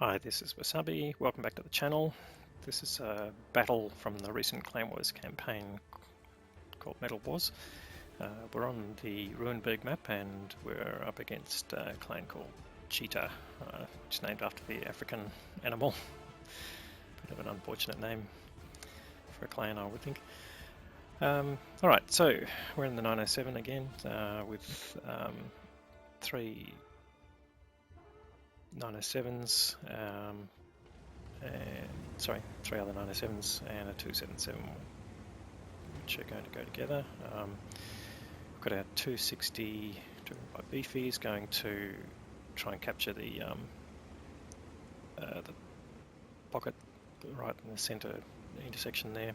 Hi, this is Wasabi. Welcome back to the channel. This is a battle from the recent Clan Wars campaign called Metal Wars. We're on the Ruinberg map and we're up against a clan called CHITA, which is named after the African animal. Bit of an unfortunate name for a clan, I would think. Alright, so we're in the 907 again with three 907s, three other 907s and a 277, which are going to go together. We've got our 260 driven by beefies going to try and capture the pocket right in the centre intersection there.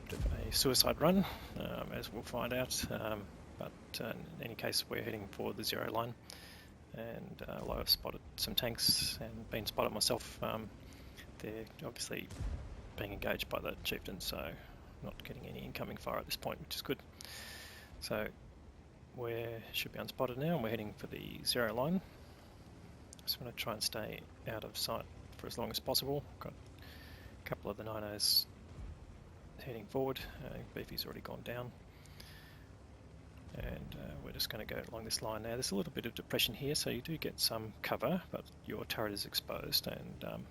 Bit of a suicide run, as we'll find out, but in any case we're heading for the zero line. And although I've spotted some tanks and been spotted myself, they're obviously being engaged by the chieftain, so not getting any incoming fire at this point, which is good. So we should be unspotted now, and we're heading for the zero line. Just want to try and stay out of sight for as long as possible. Got a couple of the 90s heading forward. Beefy's already gone down. And we're just going to go along this line now. There's a little bit of depression here, so you do get some cover, but your turret is exposed, and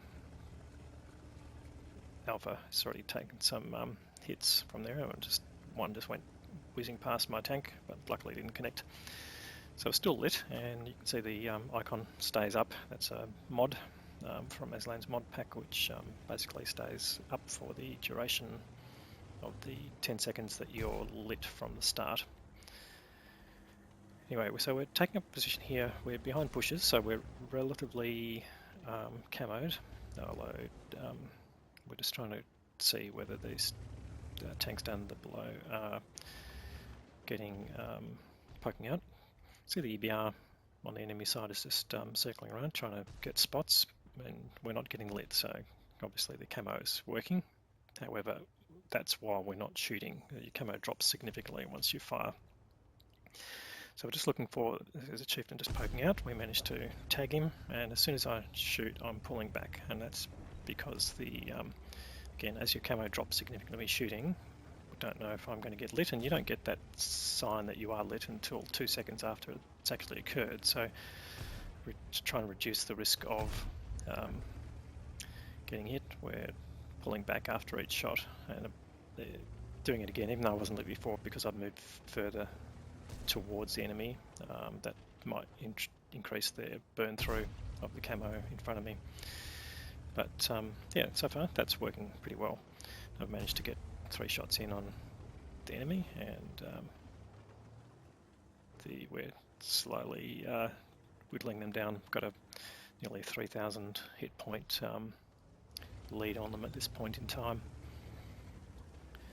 Alpha has already taken some hits from there. One just went whizzing past my tank, but luckily didn't connect. So it's still lit, and you can see the icon stays up. That's a mod from Aslan's mod pack, which basically stays up for the duration of the 10 seconds that you're lit from the start. Anyway, so we're taking up a position here. We're behind bushes, so we're relatively camoed, although we're just trying to see whether these tanks down below are getting poking out. See the EBR on the enemy side is just circling around, trying to get spots, and we're not getting lit, so obviously the camo is working. However, that's why we're not shooting. Your camo drops significantly once you fire. So we're just looking for, there's a chieftain just poking out. We managed to tag him, and as soon as I shoot, I'm pulling back, and that's because again, as your camo drops significantly shooting, we don't know if I'm going to get lit, and you don't get that sign that you are lit until 2 seconds after it's actually occurred. So we're trying to reduce the risk of getting hit. We're pulling back after each shot, and doing it again, even though I wasn't lit before, because I've moved further towards the enemy. That might increase their burn through of the camo in front of me. But yeah, so far that's working pretty well. I've managed to get 3 shots in on the enemy, and we're slowly whittling them down. We've got a nearly 3,000 hit point lead on them at this point in time.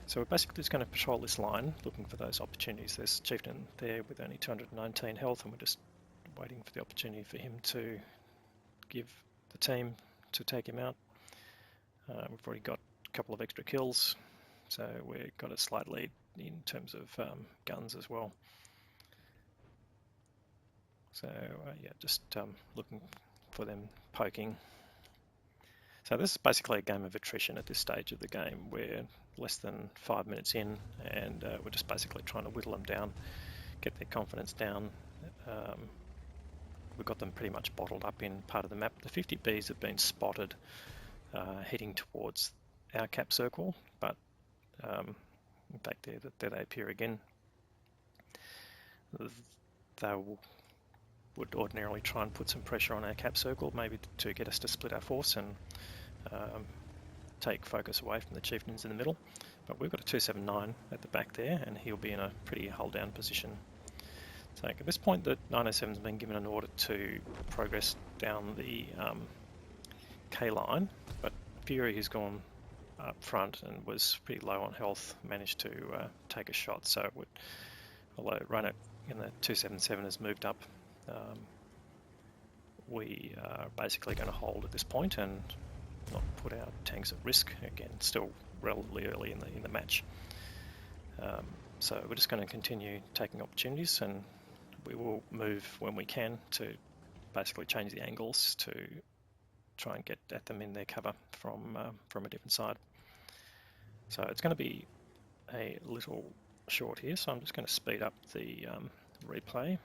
So we're basically just going to patrol this line, looking for those opportunities. There's a chieftain there with only 219 health, and we're just waiting for the opportunity for him to give the team to take him out. We've already got a couple of extra kills, so we've got a slight lead in terms of guns as well. So yeah, just looking for them poking. So this is basically a game of attrition at this stage of the game. We're less than 5 minutes in, and we're just basically trying to whittle them down, get their confidence down. We've got them pretty much bottled up in part of the map. The 50Bs have been spotted heading towards our cap circle, but in fact there they appear again. They would ordinarily try and put some pressure on our cap circle, maybe to get us to split our force and take focus away from the chieftains in the middle. But we've got a 279 at the back there, and he'll be in a pretty hull down position. So at this point the 907's been given an order to progress down the K line, but Fury, who's gone up front and was pretty low on health, managed to take a shot. So although Roanoke in the 277 has moved up, we are basically going to hold at this point and not put our tanks at risk. Again, still relatively early in the match. So we're just going to continue taking opportunities, and we will move when we can to basically change the angles to try and get at them in their cover from a different side. So it's going to be a little short here, so I'm just going to speed up the replay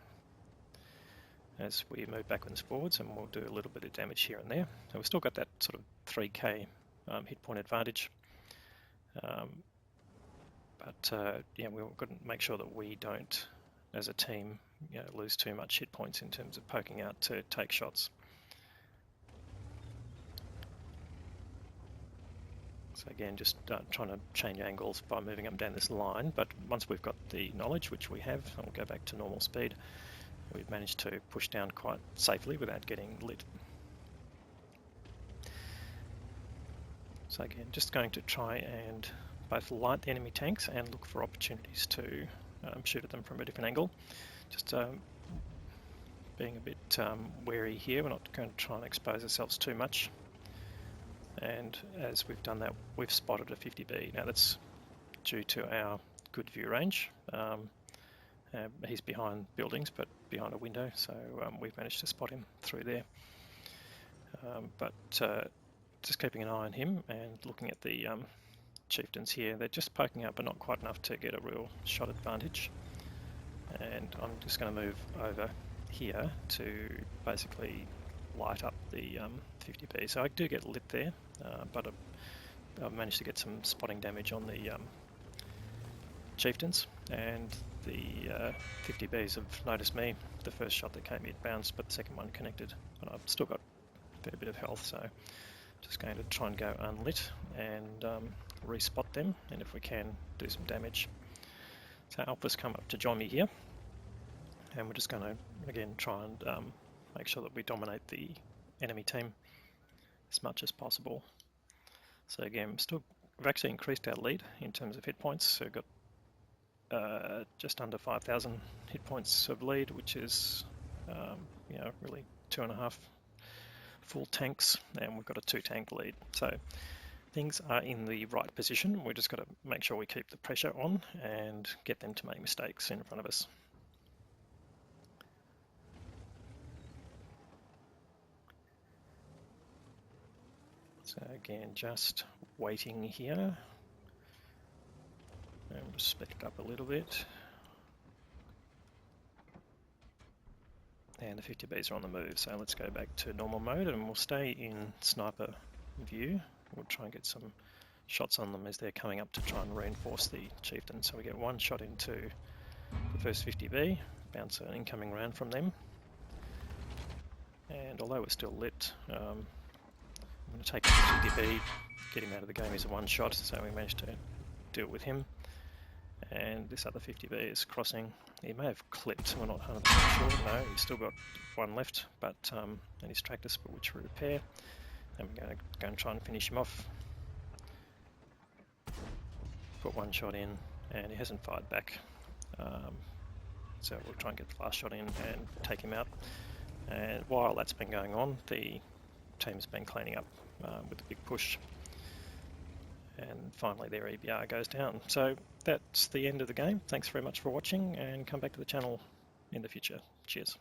as we move backwards and forwards, and we'll do a little bit of damage here and there. So we've still got that sort of 3k hit point advantage, but yeah, we've got to make sure that we don't, as a team, lose too much hit points in terms of poking out to take shots. So again, just trying to change angles by moving up down this line, but once we've got the knowledge, which we have, and we'll go back to normal speed, we've managed to push down quite safely without getting lit. So again, just going to try and both light the enemy tanks and look for opportunities to shoot at them from a different angle. Just being a bit wary here, we're not going to try and expose ourselves too much. And as we've done that, we've spotted a 50B. Now that's due to our good view range. He's behind buildings, but behind a window, so we've managed to spot him through there. But just keeping an eye on him and looking at the chieftains here. They're just poking up, but not quite enough to get a real shot advantage. And I'm just going to move over here to basically light up the 50p. So I do get lit there, but I've managed to get some spotting damage on the chieftains, and the 50Bs have noticed me. The first shot that came, it bounced, but the second one connected. And I've still got a fair bit of health, so just going to try and go unlit and respot them, and if we can, do some damage. So Alpha's come up to join me here, and we're just going to again try and make sure that we dominate the enemy team as much as possible. So again, we've actually increased our lead in terms of hit points. So we've got just under 5,000 hit points of lead, which is really 2.5 full tanks, and we've got a 2-tank lead. So things are in the right position. We've just got to make sure we keep the pressure on and get them to make mistakes in front of us. So again, just waiting here. And we'll just speed it up a little bit. And the 50Bs are on the move, so let's go back to normal mode and we'll stay in sniper view. We'll try and get some shots on them as they're coming up to try and reinforce the chieftain. So we get one shot into the first 50B, bounce an incoming round from them. And although we're still lit, I'm going to take the 50B, get him out of the game. He's a one shot, so we managed to deal with him. And this other 50B is crossing. He may have clipped, we're not 100% sure. No, he's still got one left, but and his tractor spot, which we repair. And we're going to go and try and finish him off. Put one shot in, and he hasn't fired back. So we'll try and get the last shot in and take him out. And while that's been going on, the team's been cleaning up with a big push. And finally their EBR goes down. So that's the end of the game. Thanks very much for watching, and come back to the channel in the future. Cheers.